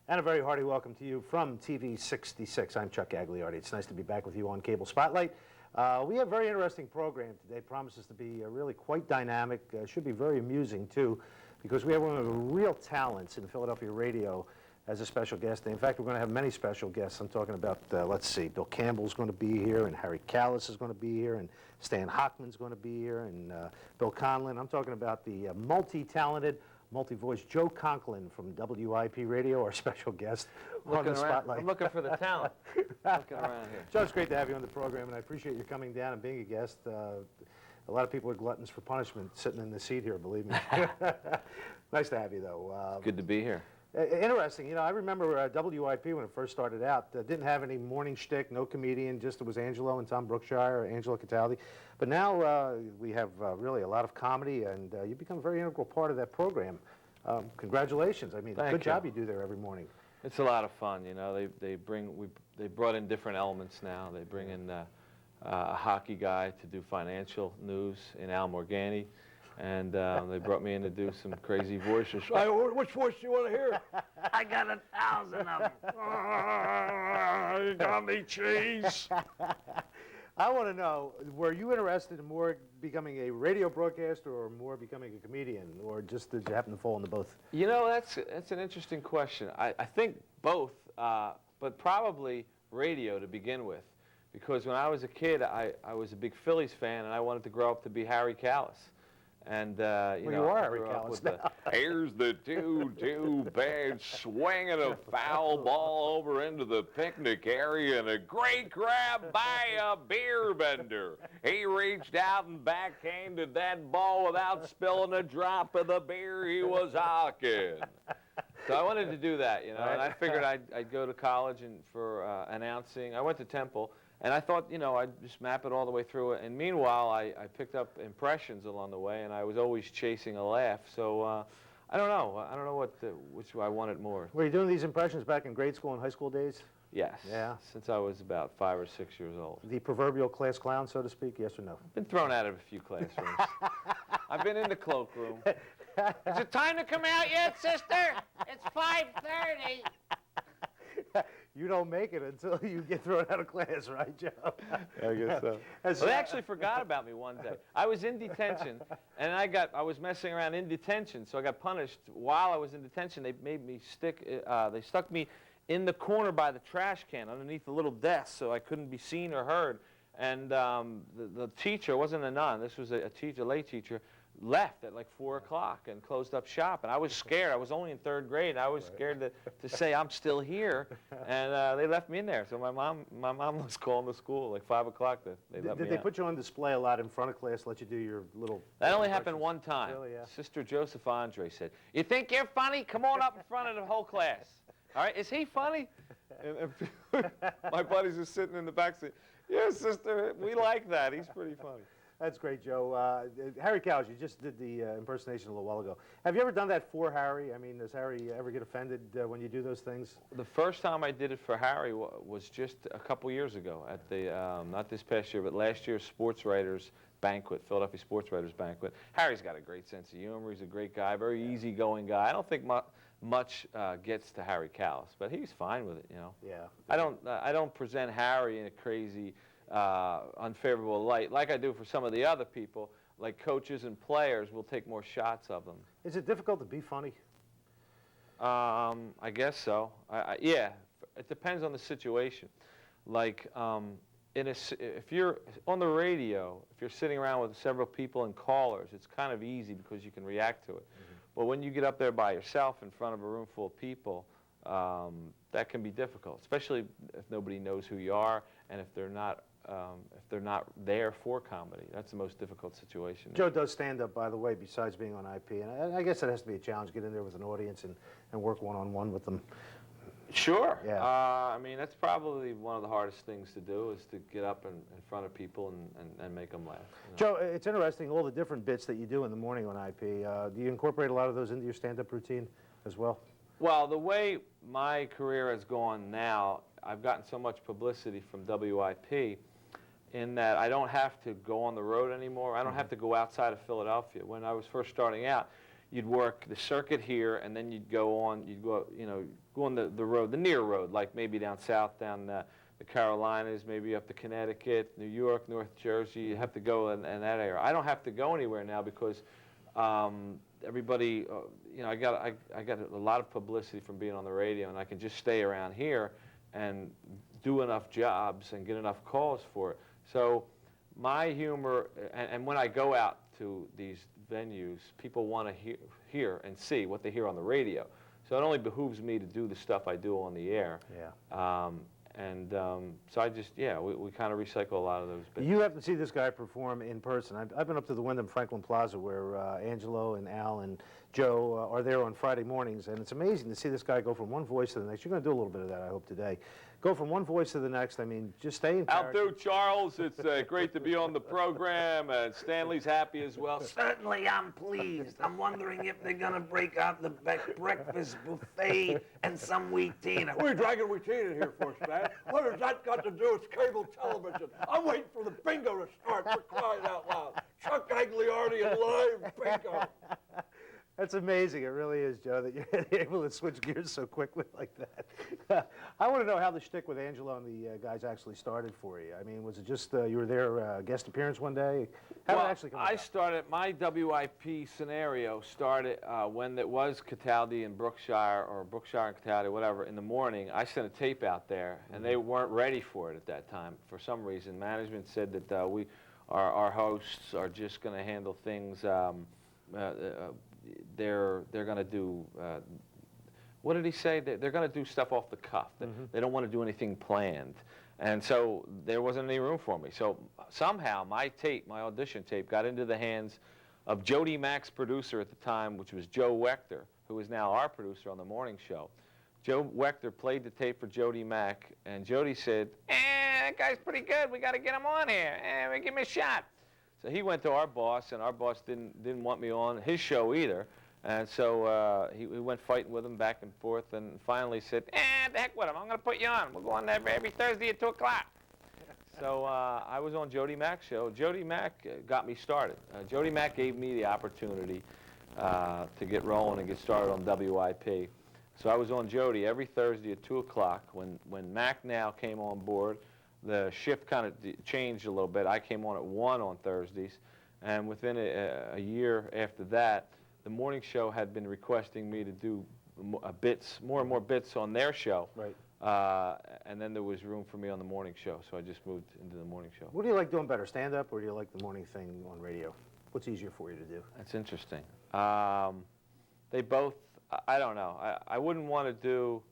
And a very hearty welcome to you from TV 66. I'm Chuck Gagliardi. It's nice to be back with you on Cable Spotlight. We have a very interesting program today. Promises to be really quite dynamic. Should be very amusing, too, because we have one of the real talents in Philadelphia radio as a special guest. In fact, we're going to have many special guests. I'm talking about, let's see, Bill Campbell's going to be here, and Harry Callis is going to be here, and Stan Hochman's going to be here, and Bill Conklin. I'm talking about the multi-talented, multi-voice Joe Conklin from WIP Radio, our special guest on the Spotlight. I'm looking for the talent. Looking around here. Joe, it's great to have you on the program, and I appreciate you coming down and being a guest. A lot of people are gluttons for punishment sitting in the seat here, believe me. Nice to have you, though. Good to be here. Interesting. You know, I remember WIP when it first started out. Didn't have any morning shtick, no comedian, just it was Angelo and Tom Brookshire, Angelo Cataldi. But now we have really a lot of comedy, and you've become a very integral part of that program. Congratulations. I mean, good job you do there every morning. It's a lot of fun, you know. They brought in different elements now. They bring in a hockey guy to do financial news in Al Morgani. And they brought me in to do some crazy voices. Which voice do you want to hear? I got 1,000 of them. You got me, cheese. I want to know, were you interested in more becoming a radio broadcaster or more becoming a comedian, or just did you happen to fall into both? You know, that's an interesting question. I think both, but probably radio to begin with. Because when I was a kid, I was a big Phillies fan, and I wanted to grow up to be Harry Callis. And, you know, you are Harry Callis now. Here's the 2-2 bad swinging a foul ball over into the picnic area, and a great grab by a beer vendor. He reached out and backhanded that ball without spilling a drop of the beer he was hawking. So I wanted to do that, you know, and I figured I'd go to college and for announcing. I went to Temple. And I thought, you know, I'd just map it all the way through it. And meanwhile, I picked up impressions along the way, and I was always chasing a laugh. So I don't know. I don't know which I wanted more. Were you doing these impressions back in grade school and high school days? Yes. Yeah. Since I was about 5 or 6 years old. The proverbial class clown, so to speak, yes or no? I've been thrown out of a few classrooms. I've been in the cloakroom. Is it time to come out yet, sister? It's 5:30. You don't make it until you get thrown out of class, right, Joe? I guess so. Well, they actually forgot about me one day. I was in detention, and I was messing around in detention, so I got punished while I was in detention. They made me they stuck me in the corner by the trash can underneath the little desk, so I couldn't be seen or heard. And the teacher, wasn't a nun, this was a teacher, a lay teacher, left at like 4 o'clock and closed up shop, and I was scared. I was only in 3rd grade, and I was scared to say I'm still here, and they left me in there. So my mom was calling the school like 5 o'clock. They let me out. Did they put you on display a lot in front of class, let you do your little... That only happened one time. Really, yeah. Sister Joseph Andre said, "You think you're funny? Come on up in front of the whole class." All right, is he funny? And my buddies are sitting in the back saying, "Yeah, sister, we like that. He's pretty funny." That's great, Joe. Harry Callis, you just did the impersonation a little while ago. Have you ever done that for Harry? I mean, does Harry ever get offended when you do those things? The first time I did it for Harry was just a couple years ago at the, not this past year, but last year's Sports Writers Banquet, Philadelphia Sports Writers Banquet. Harry's got a great sense of humor. He's a great guy, very easygoing guy. I don't think much gets to Harry Callis, but he's fine with it, you know. Yeah. I don't present Harry in a crazy... unfavorable light, like I do for some of the other people, like coaches and players will take more shots of them. Is it difficult to be funny? I guess so. Yeah, it depends on the situation. Like, if you're on the radio, if you're sitting around with several people and callers, it's kind of easy because you can react to it. But when you get up there by yourself in front of a room full of people, that can be difficult, especially if nobody knows who you are and if they're not there for comedy. That's the most difficult situation. Joe does stand-up, by the way, besides being on IP, and I guess it has to be a challenge, get in there with an audience and work one-on-one with them. Sure. Yeah. I mean, that's probably one of the hardest things to do, is to get up in front of people and make them laugh. You know? Joe, it's interesting, all the different bits that you do in the morning on IP. Do you incorporate a lot of those into your stand-up routine as well? Well, the way my career has gone now, I've gotten so much publicity from WIP in that I don't have to go on the road anymore. I don't have to go outside of Philadelphia. When I was first starting out, you'd work the circuit here, and then you'd go on, you know, go on the road, the near road, like maybe down south, down the Carolinas, maybe up to Connecticut, New York, North Jersey. You have to go in that area. I don't have to go anywhere now because everybody, you know, I got a lot of publicity from being on the radio, and I can just stay around here and do enough jobs and get enough calls for it. So my humor, and when I go out to these venues, people want to hear and see what they hear on the radio. So it only behooves me to do the stuff I do on the air. Yeah. So I just, yeah, we kind of recycle a lot of those bits. You have to see this guy perform in person. I've been up to the Wyndham Franklin Plaza where Angelo and Al and Joe are there on Friday mornings, and it's amazing to see this guy go from one voice to the next. You're going to do a little bit of that, I hope, today. Go from one voice to the next. I mean, just stay in character. I'll do, Charles. It's great to be on the program, and Stanley's happy as well. Certainly, I'm pleased. I'm wondering if they're gonna break out the breakfast buffet and some wheatine. What are you dragging wheatine in here for, Stan? What has that got to do with cable television? I'm waiting for the bingo to start, for crying out loud. Chuck Gagliardi and live bingo. That's amazing. It really is, Joe, that you're able to switch gears so quickly like that. I want to know how the shtick with Angelo and the guys actually started for you. I mean, was it just you were there guest appearance one day? How did it actually come about? I started, my WIP scenario started when it was Cataldi and Brookshire, or Brookshire and Cataldi, whatever, in the morning. I sent a tape out there, and they weren't ready for it at that time. For some reason, management said that our hosts are just going to handle things. They're going to do, what did he say? They're going to do stuff off the cuff. They don't want to do anything planned. And so there wasn't any room for me. So somehow my audition tape, got into the hands of Jody Mack's producer at the time, which was Joe Wechter, who is now our producer on the morning show. Joe Wechter played the tape for Jody Mack, and Jody said, that guy's pretty good. We got to get him on here. Give him a shot. So he went to our boss, and our boss didn't want me on his show either. And so we went fighting with him back and forth, and finally said, the heck with him. I'm going to put you on. We'll go on every Thursday at 2 o'clock. So I was on Jody Mack's show. Jody Mack got me started. Jody Mack gave me the opportunity to get rolling and get started on WIP. So I was on Jody every Thursday at 2 o'clock. When Mack now came on board, the shift kind of changed a little bit. I came on at 1 on Thursdays, and within a year after that, the morning show had been requesting me to do more and more bits on their show. Right. And then there was room for me on the morning show, so I just moved into the morning show. What do you like doing better, stand-up, or do you like the morning thing on radio? What's easier for you to do? That's interesting. They both, I don't know. I wouldn't want to do,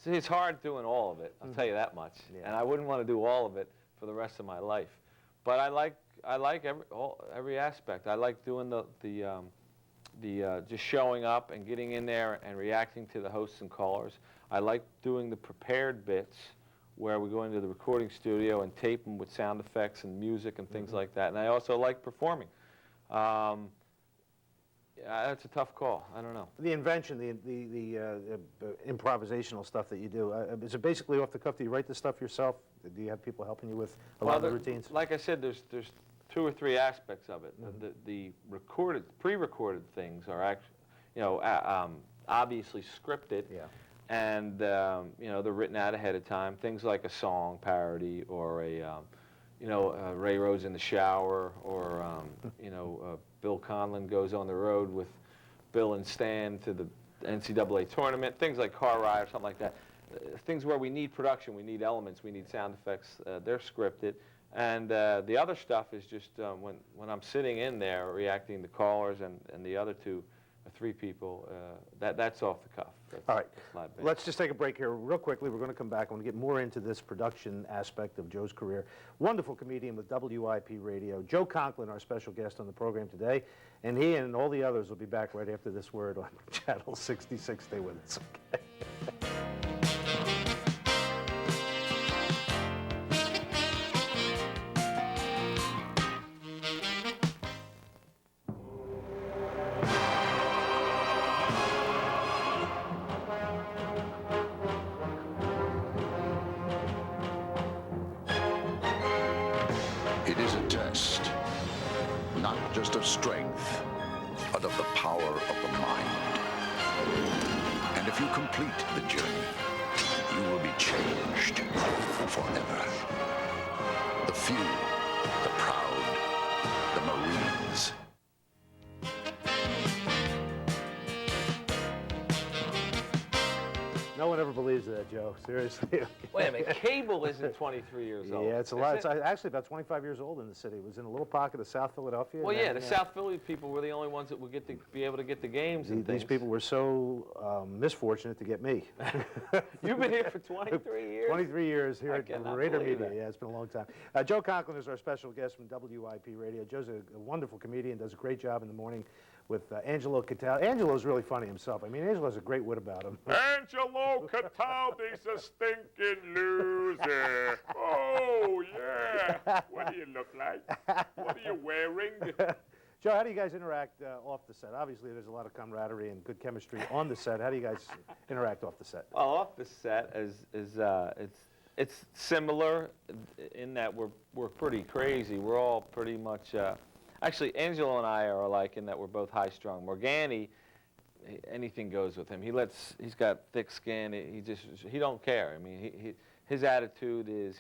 see, it's hard doing all of it, I'll tell you that much. Yeah. And I wouldn't want to do all of it for the rest of my life. But I like every aspect. I like doing just showing up and getting in there and reacting to the hosts and callers. I like doing the prepared bits where we go into the recording studio and tape them with sound effects and music and things like that. And I also like performing. That's a tough call. I don't know. The invention, the improvisational stuff that you do, is it basically off the cuff? Do you write the stuff yourself? Do you have people helping you with a lot of the routines? Like I said, there's 2 or 3 aspects of it. The pre-recorded things are actually, obviously scripted. Yeah. And they're written out ahead of time. Things like a song parody, or Ray Rose in the shower, or Bill Conlin goes on the road with Bill and Stan to the NCAA tournament. Things like Car Ride or something like that. Things where we need production, we need elements, we need sound effects. They're scripted. And the other stuff is just when I'm sitting in there reacting to callers and the other 2 or 3 people, that's off the cuff. All right, let's just take a break here real quickly. We're going to come back. I want to get more into this production aspect of Joe's career. Wonderful comedian with WIP Radio, Joe Conklin, our special guest on the program today. And he and all the others will be back right after this word on Channel 66. Stay with us, okay? It is a test, not just of strength, but of the power of the mind. And if you complete the journey, you will be changed forever. The few, the proud, the Marines. No one ever believes that, Joe. Seriously. Wait a minute, cable isn't 23 years old. Yeah, it's a is lot. it? It's actually about 25 years old in the city. It was in a little pocket of South Philadelphia. Well, and yeah, then, the South Philly people were the only ones that would get to be able to get the games and These things. people were so misfortunate to get me. You've been here for 23 years? 23 years here I at cannot Raider believe Media. that. Yeah, it's been a long time. Joe Conklin is our special guest from WIP Radio. Joe's a wonderful comedian, does a great job in the morning with Angelo Cataldi. Angelo's really funny himself. I mean, Angelo has a great wit about him. Angelo Cataldi's a stinking loser. Oh, yeah. What do you look like? What are you wearing? Joe, how do you guys interact off the set? Obviously, there's a lot of camaraderie and good chemistry on the set. How do you guys interact off the set? Well, off the set it's similar in that we're pretty crazy. We're all pretty much. Actually, Angelo and I are alike in that we're both high-strung. Morgani, anything goes with him. He's got thick skin. He don't care. I mean, his attitude is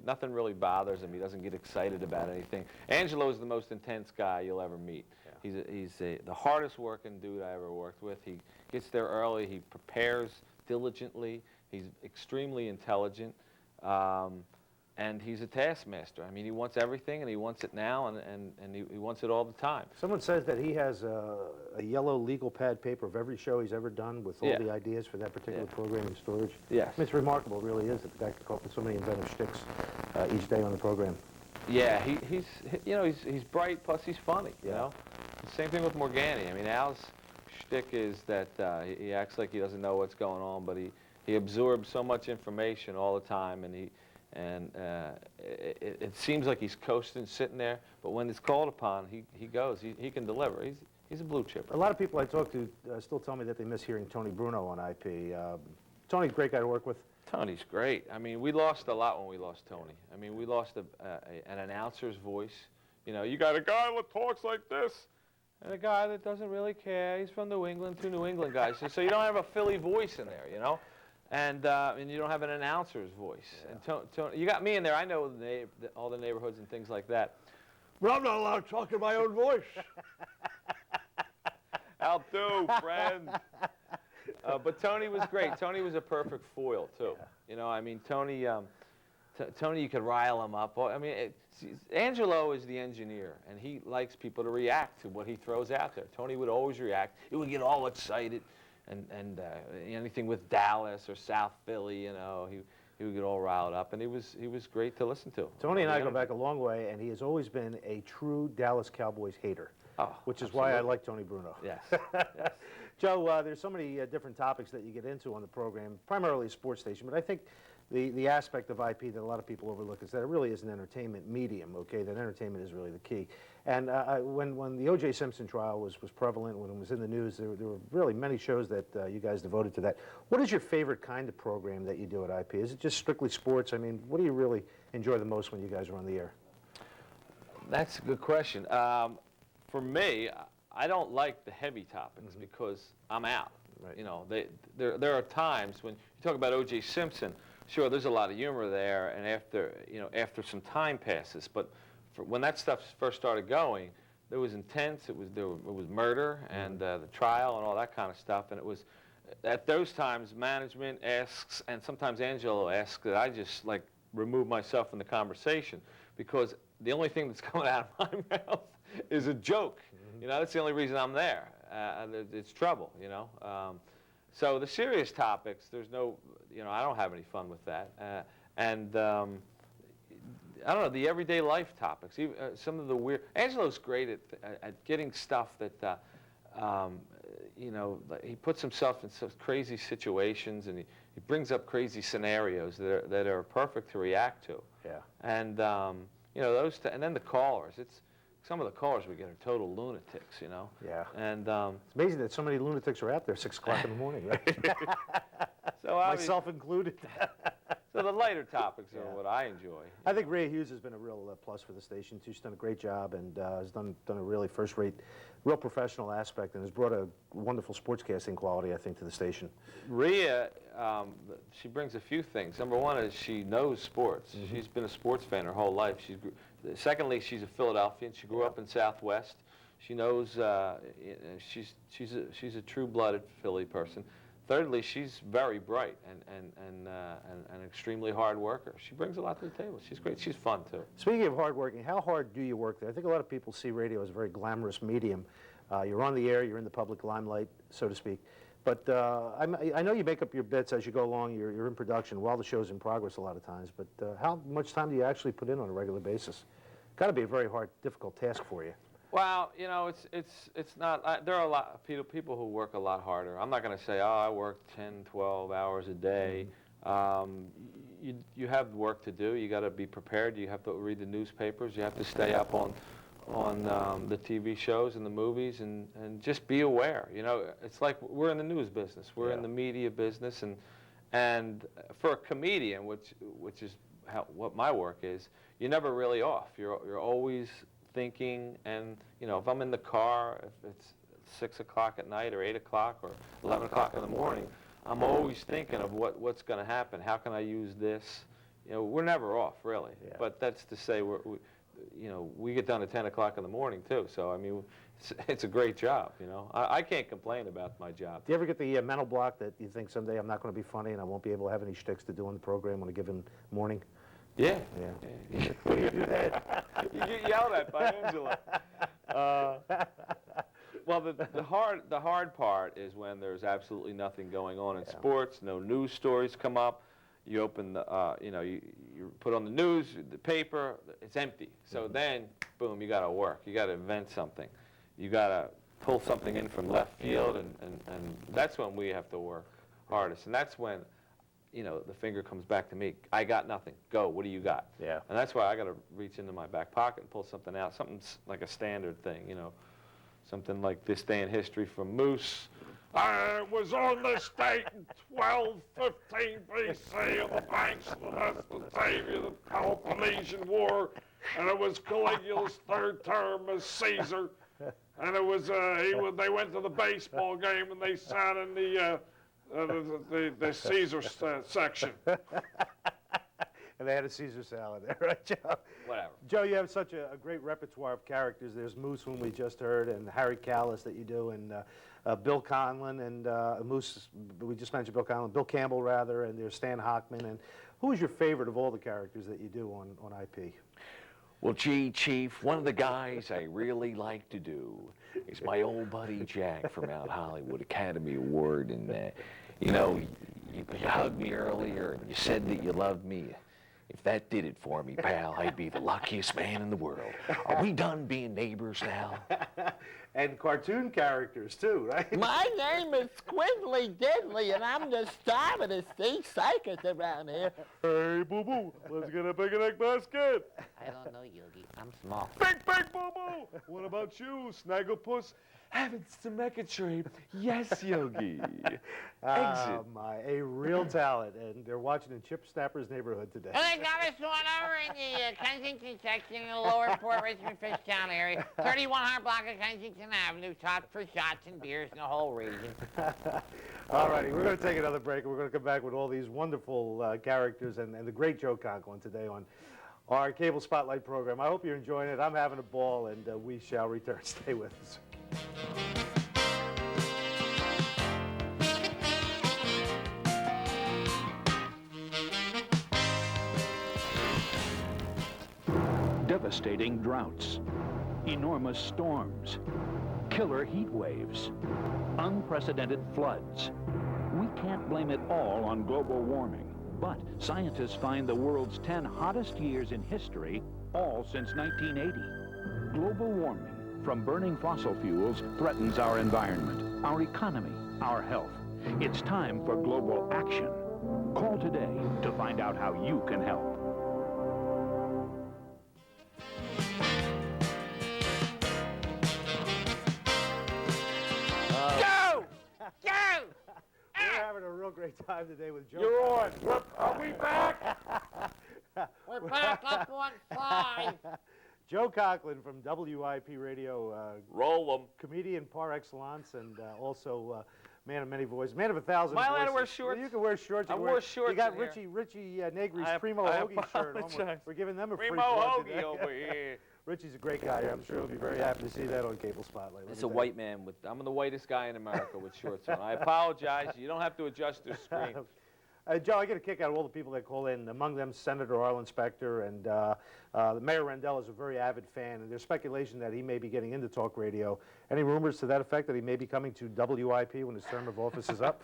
nothing really bothers him. He doesn't get excited about anything. Angelo is the most intense guy you'll ever meet. Yeah. He's the hardest working dude I ever worked with. He gets there early. He prepares diligently. He's extremely intelligent. And he's a taskmaster. I mean, he wants everything, and he wants it now, and he wants it all the time. Someone says that he has a yellow legal pad paper of every show he's ever done with all the ideas for that particular program in storage. Yes. I mean, it's remarkable, it really is, that the guy can come up with so many inventive shticks each day on the program. Yeah, he's bright, plus he's funny, you know? Same thing with Morgani. I mean, Al's shtick is that he acts like he doesn't know what's going on, but he absorbs so much information all the time, and it seems like he's coasting, sitting there, but when it's called upon, he goes. He can deliver. He's a blue chipper. A lot of people I talk to still tell me that they miss hearing Tony Bruno on IP. Tony's a great guy to work with. Tony's great. I mean, we lost a lot when we lost Tony. I mean, we lost an announcer's voice. You know, you got a guy that talks like this, and a guy that doesn't really care. He's from New England, two New England guys. So you don't have a Philly voice in there, you know? And you don't have an announcer's voice. Yeah. And Tony, you got me in there. I know all the neighborhoods and things like that. But I'm not allowed to talk in my own voice. I'll do, friend. But Tony was great. Tony was a perfect foil, too. Yeah. You know, I mean, Tony, you could rile him up. I mean, Angelo is the engineer, and he likes people to react to what he throws out there. Tony would always react. He would get all excited. And anything with Dallas or South Philly, you know, he would get all riled up, and he was great to listen to. Tony and I go back a long way, and he has always been a true Dallas Cowboys hater, which is absolutely. why I like Tony Bruno. Yes. Yes. Joe, there's so many different topics that you get into on the program, primarily a sports station, but I think the aspect of IP that a lot of people overlook is that it really is an entertainment medium, okay? That entertainment is really the key. And when the O.J. Simpson trial was prevalent, when it was in the news, there were really many shows that you guys devoted to that. What is your favorite kind of program that you do at IP? Is it just strictly sports? I mean, what do you really enjoy the most when you guys are on the air? That's a good question. For me, I don't like the heavy topics because I'm out. Right. You know, there are times when you talk about O.J. Simpson. Sure, there's a lot of humor there, and after some time passes, but when that stuff first started going, it was intense. It was murder and the trial and all that kind of stuff, and it was at those times management asks, and sometimes Angelo asks, that I just like remove myself from the conversation because the only thing that's coming out of my mouth is a joke. You know, that's the only reason I'm there. It's trouble, you know. So the serious topics, there's no, you know, I don't have any fun with that. I don't know, the everyday life topics, even, some of the weird, Angelo's great at getting stuff that, you know, he puts himself in some crazy situations and he brings up crazy scenarios that are perfect to react to. Yeah. And, you know, and then the callers, some of the callers we get are total lunatics, you know. Yeah. And it's amazing that so many lunatics are out there 6 o'clock in the morning, right? So myself included. So So the lighter topics are what I enjoy. I think Ray Hughes has been a real plus for the station, too. She's done a great job and has done a really first-rate, real professional aspect and has brought a wonderful sportscasting quality, I think, to the station. Rhea, she brings a few things. Number one is she knows sports. She's been a sports fan her whole life. Secondly, she's a Philadelphian. She grew up in Southwest. She knows she's a true-blooded Philly person. Thirdly, she's very bright and an extremely hard worker. She brings a lot to the table. She's great. She's fun, too. Speaking of hard working, how hard do you work there? I think a lot of people see radio as a very glamorous medium. You're on the air, you're in the public limelight, so to speak. But I know you make up your bits as you go along. You're in production while the show's in progress a lot of times. But how much time do you actually put in on a regular basis? Got to be a very hard, difficult task for you. Well, you know, it's not. There are a lot of people who work a lot harder. I'm not going to say, oh, I work 10, 12 hours a day. You have work to do. You got to be prepared. You have to read the newspapers. You have to stay up on the TV shows and the movies, and just be aware. You know, it's like we're in the news business. We're in the media business, and for a comedian, which is what my work is, you're never really off. You're always thinking, and you know, if I'm in the car, if it's 6 o'clock at night or 8 o'clock or 11 o'clock in the morning, I'm always thinking of what's going to happen. How can I use this? You know, we're never off, really. Yeah. But that's to say, we get done at 10 o'clock in the morning too. So I mean, it's a great job. You know, I can't complain about my job. Do you ever get the mental block that you think someday I'm not going to be funny and I won't be able to have any shticks to do on the program on a given morning? Yeah. Yeah. You do that. You get yelled at by Angela. Well, the hard part is when there's absolutely nothing going on in sports. No news stories come up. You open the, you put on the news, the paper, it's empty. So then, boom, you got to work. You got to invent something. You got to pull something in from left field, and that's when we have to work hardest. And that's when, you know, the finger comes back to me. I got nothing. Go. What do you got? Yeah. And that's why I got to reach into my back pocket and pull something out. Something like a standard thing, you know. Something like this day in history from Moose. I was on this date in 1215 BC on the banks of the Mesopotamia, the Peloponnesian War, and it was Caligula's third term as Caesar. And it was they went to the baseball game and they sat in the Caesar section. And they had a Caesar salad there, right, Joe? Whatever. Joe, you have such a great repertoire of characters. There's Moose, whom we just heard, and Harry Callis that you do, and Bill Conklin, and Moose, we just mentioned Bill Conklin, Bill Campbell, rather, and there's Stan Hockman. And who is your favorite of all the characters that you do on IP? Well, gee, Chief, one of the guys I really like to do is my old buddy Jack from Mount Hollywood Academy Award. And, you know, you hugged me earlier and you said that you loved me. If that did it for me, pal, I'd be the luckiest man in the world. Are we done being neighbors now? And cartoon characters, too, right? My name is Squiddly Diddly, and I'm the star of the state circus around here. Hey, boo-boo, let's get a picnic basket. I don't know, Yogi. I'm small. Big boo-boo! What about you, Snagglepuss? Having some tree. Yes, Yogi. Oh, my, a real talent. And they're watching in Chip Snapper's neighborhood today. And they got us one over in the Kensington section in the lower Port Richmond Fishtown area. 3100 block of Kensington Avenue, top for shots and beers in the whole region. All righty, we're going to take another break, and we're going to come back with all these wonderful characters and the great Joe Conklin today on our Cable Spotlight program. I hope you're enjoying it. I'm having a ball, and we shall return. Stay with us. Devastating droughts, enormous storms, killer heat waves, unprecedented floods. We can't blame it all on global warming, but scientists find the world's 10 hottest years in history, all since 1980. Global warming from burning fossil fuels threatens our environment, our economy, our health. It's time for global action. Call today to find out how you can help. Go! Go! We're having a real great live today with Joe. You're on. Are we back? We're back up on 5. Joe Conklin from WIP Radio, Roll 'em. comedian par excellence, and also man of many voices, man of 1,000 Am I voices. allowed to wear shorts? You can wear shorts. I You wore shorts You got in here. Richie Negri's I Primo Hoagie shirt on. apologize. We're giving them a free Primo plug Hoagie today. over here. Richie's a great guy. I'm sure he'll be very happy to see that on Cable Spotlight. Let It's me a tell white man with, I'm the whitest guy in America with shorts on. I apologize. You don't have to adjust the screen. you. Joe, I get a kick out of all the people that call in, among them Senator Arlen Specter, and Mayor Rendell is a very avid fan, and there's speculation that he may be getting into talk radio. Any rumors to that effect that he may be coming to WIP when his term of office is up?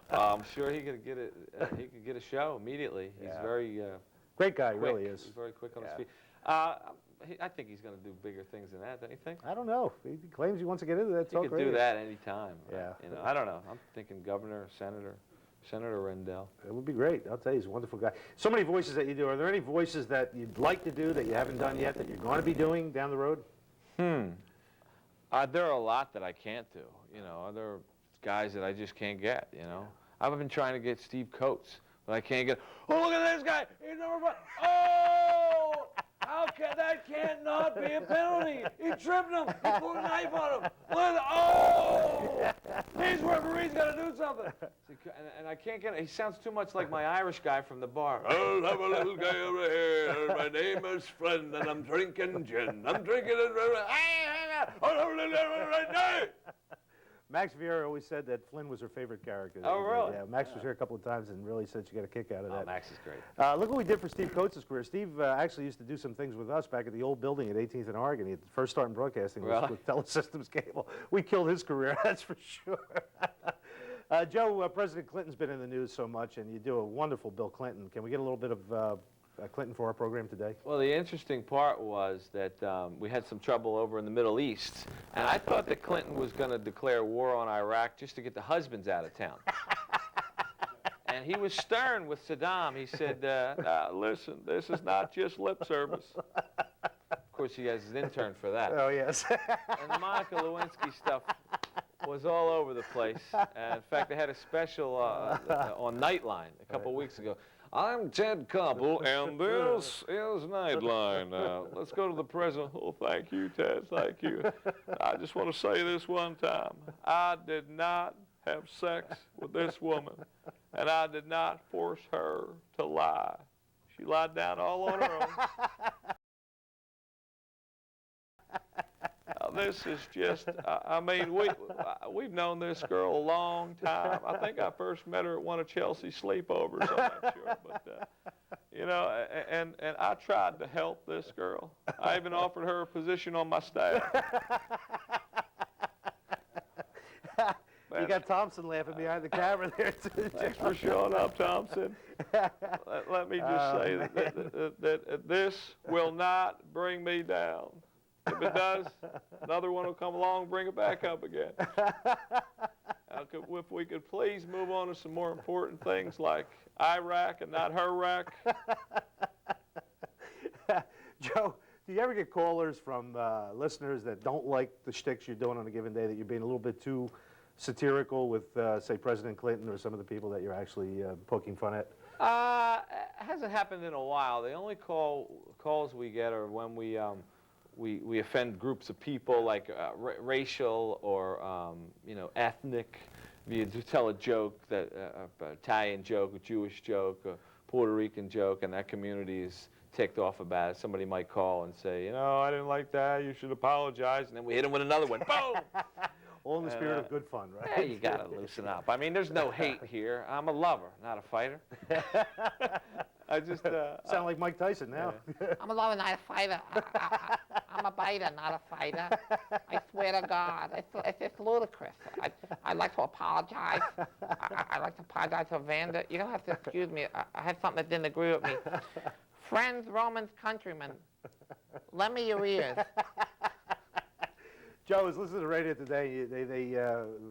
I'm sure he could get it. He could get a show immediately. He's Yeah. very Great guy, he quick. really is. He's very quick on his Yeah. feet. I think he's going to do bigger things than that. Don't you think? I don't know. He claims he wants to get into that He talk could radio. do that any time. Yeah. You know, I don't know. I'm thinking governor, Senator Rendell. It would be great. I'll tell you, he's a wonderful guy. So many voices that you do. Are there any voices that you'd like to do that you haven't done yet that you're going to be doing down the road? There are a lot that I can't do. You know, there are guys that I just can't get. You know, I've been trying to get Steve Coates, but I can't get. Oh, look at this guy! He's number 5. Oh! How can that can't not be a penalty? He tripped him. He put a knife on him. Oh! These referees got to do something. And I can't get it. He sounds too much like my Irish guy from the bar. I'll have a little guy over here. My name is Friend, and I'm drinking gin. I'm drinking it right now. Max Vieira always said that Flynn was her favorite character. Oh, really? Yeah, Max was here a couple of times and really said she got a kick out of that. Oh, Max is great. Look what we did for Steve Coates' career. Steve actually used to do some things with us back at the old building at 18th and Oregon. He had first start in broadcasting Really? with Telesystems Cable. We killed his career, that's for sure. Joe, President Clinton's been in the news so much, and you do a wonderful Bill Clinton. Can we get a little bit of Clinton for our program today? Well, the interesting part was that we had some trouble over in the Middle East, and I thought that Clinton was going to declare war on Iraq just to get the husbands out of town. And he was stern with Saddam. He said, listen, this is not just lip service. Of course, he has his intern for that. Oh, yes. And the Monica Lewinsky stuff was all over the place. In fact, they had a special on Nightline a couple weeks ago. I'm Ted Koppel, and this is Nightline. Let's go to the president. Oh, thank you, Ted, thank you. I just want to say this one time. I did not have sex with this woman, and I did not force her to lie. She lied down all on her own. This is just, I mean, we've known this girl a long time. I think I first met her at one of Chelsea's sleepovers, I'm not sure. But, you know, and I tried to help this girl. I even offered her a position on my staff. You got Thompson laughing behind the camera there, too. Thanks for showing up, Thompson. Let me just say that this will not bring me down. If it does, another one will come along, bring it back up again. If we could please move on to some more important things like Iraq and not Iraq. Joe, do you ever get callers from listeners that don't like the shticks you're doing on a given day, that you're being a little bit too satirical with, say, President Clinton or some of the people that you're actually poking fun at? It hasn't happened in a while. The only calls we get are when we offend groups of people, like racial or you know, ethnic. You tell a joke, that Italian joke, a Jewish joke, a Puerto Rican joke, and that community is ticked off about it. Somebody might call and say, you know, I didn't like that. You should apologize. And then we hit them with another one. Boom! All in the spirit of good fun, right? Yeah, you gotta loosen up. I mean, there's no hate here. I'm a lover, not a fighter. I just sound like Mike Tyson now. I'm a lover, not a fighter. I'm a biter, not a fighter. I swear to God, it's ludicrous. I'd like to apologize. I'd like to apologize to Vanda. You're going to have to excuse me. I had something that didn't agree with me. Friends, Romans, countrymen, lend me your ears. Joe, I was listening to the radio today. They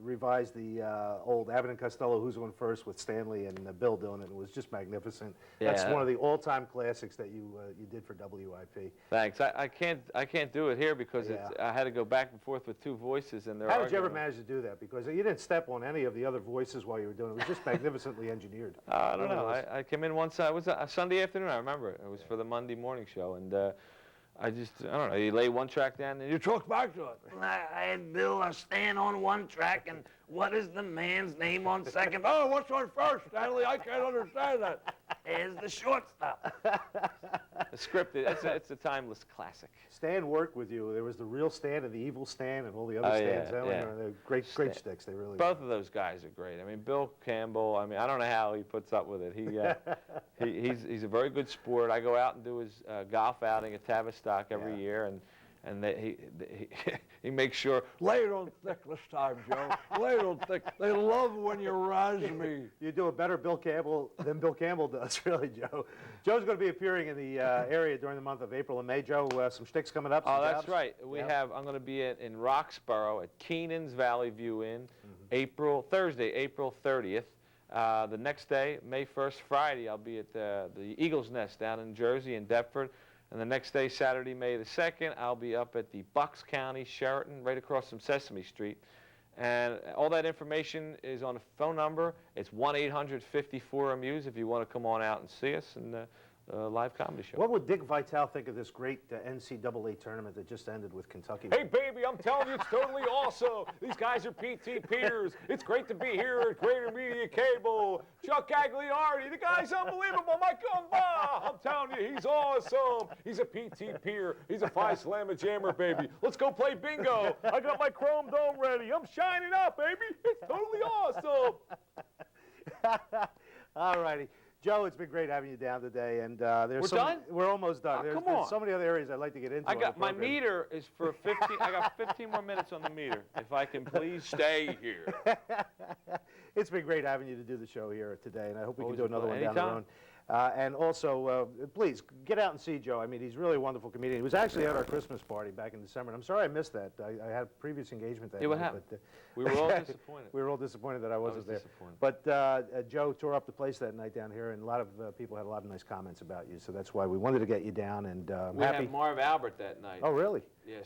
revised the old Abbott and Costello Who's On First with Stanley and Bill doing it. It was just magnificent. That's Yeah. one of the all-time classics that you did for WIP. Thanks. I can't do it here because Yeah. I had to go back and forth with two voices, and they're How did you ever arguing. manage to do that? Because you didn't step on any of the other voices while you were doing it. It was just magnificently engineered. I don't know. Really was. I came in once. It was a Sunday afternoon. I remember it. It was for the Monday morning show, and I don't know. You lay one track down, and you talk back to it. I had Bill stand on one track, and what is the man's name on second? Oh, what's on first, Stanley? I can't understand that. There's the shortstop. The script, it's a timeless classic. Stan worked with you. There was the real Stan and the evil Stan and all the other Oh, Stans. yeah, yeah. They're great sticks. They really Both of those guys are great. I mean, Bill Campbell, I mean, I don't know how he puts up with it. He's a very good sport. I go out and do his golf outing at Tavistock every year, and he makes sure, lay it on thick this time, Joe. Lay it on thick. They love when you rise me. You do a better Bill Campbell than Bill Campbell does, really, Joe. Joe's going to be appearing in the area during the month of April and May. Joe, some shticks coming up. Oh, some that's jobs? right. I'm going to be in Roxborough at Keenan's Valley View Inn, Thursday, April 30th. The next day, May 1st, Friday, I'll be at the Eagle's Nest down in Jersey in Deptford. And the next day, Saturday, May the 2nd, I'll be up at the Bucks County Sheraton, right across from Sesame Street. And all that information is on a phone number. It's 1-800-54-AMUSE if you want to come on out and see us in the live comedy show. What would Dick Vitale think of this great NCAA tournament that just ended with Kentucky? Hey, baby, I'm telling you, it's totally awesome. These guys are PT peers. It's great to be here at Greater Media Cable. Chuck Gagliardi, the guy's unbelievable. Mike Gumba, I'm telling you, he's awesome. He's a PT peer. He's a Phi-Slamma Jammer, baby. Let's go play bingo. I got my chrome dome ready. I'm shining up, baby. It's totally awesome. All righty. Joe, it's been great having you down today, and We're done? We're almost done. Oh, there's come on. so many other areas I'd like to get into. I on got the my program. meter is for 15. I got 15 more minutes on the meter. If I can please stay here. It's been great having you to do the show here today, and I hope we Always can do a another one pleasure. down the road. Anytime. And also, please, get out and see Joe. I mean, he's really a wonderful comedian. He was actually at our Christmas party back in December, and I'm sorry I missed that. I had a previous engagement that Yeah, what night, happened? but, We were all disappointed. we were all disappointed that I wasn't there. disappointed. But Joe tore up the place that night down here, and a lot of people had a lot of nice comments about you, so that's why we wanted to get you down, and I'm We happy. had Marv Albert that night. Oh, really? Yeah,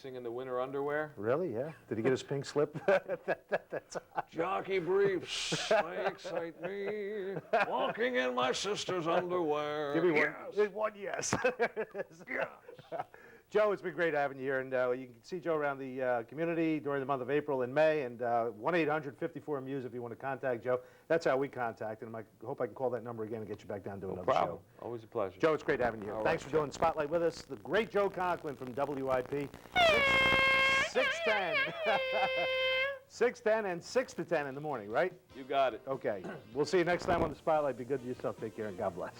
singing the Winter Underwear. Really? Yeah. Did he get his pink slip? That's Jockey briefs, they excite me. Walking in my sister's underwear. Give me one. Yes. One yes. Yes. Joe, it's been great having you here, and you can see Joe around the community during the month of April and May, and 1-800-54-AMUSE if you want to contact Joe. That's how we contact him. I hope I can call that number again and get you back down to No another problem. show. Always a pleasure. Joe, it's great having you here. All Thanks right, for doing Spotlight with us. The great Joe Conklin from WIP. 610. 610 and 6 to 10 in the morning, right? You got it. Okay. We'll see you next time on the Spotlight. Be good to yourself. Take care, and God bless.